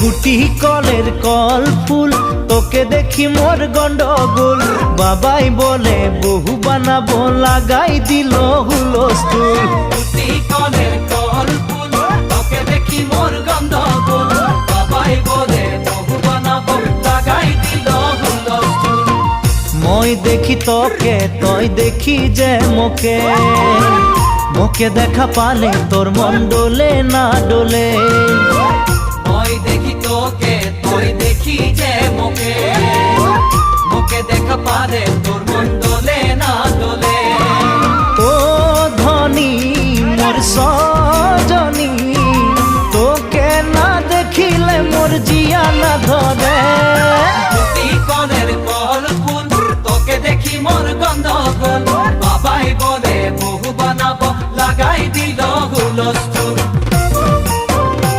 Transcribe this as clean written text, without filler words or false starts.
গুটি কলের কল ফুল তোকে দেখি মোর গন্ডগোল বাবাই বলে বহু বানাবো লাগাই দিল হুলস্থুল গুটি কলের কল ফুল তোকে দেখি মোর গন্ডগোল বাবাই বলে বহু বানাবো লাগাই দিল হুলস্থুল মই দেখি তোকে তই দেখি যে মোকে মোকে দেখা পালে তোর মন ডোলে না ডোলে মই দেখি তোকে তুই দেখি যে মোকে মোকে দেখা পারে তোর মন দোলে না দোলে ও ধনী মোর সজনী তোকে না দেখিলে মোর জিয়া না ধরে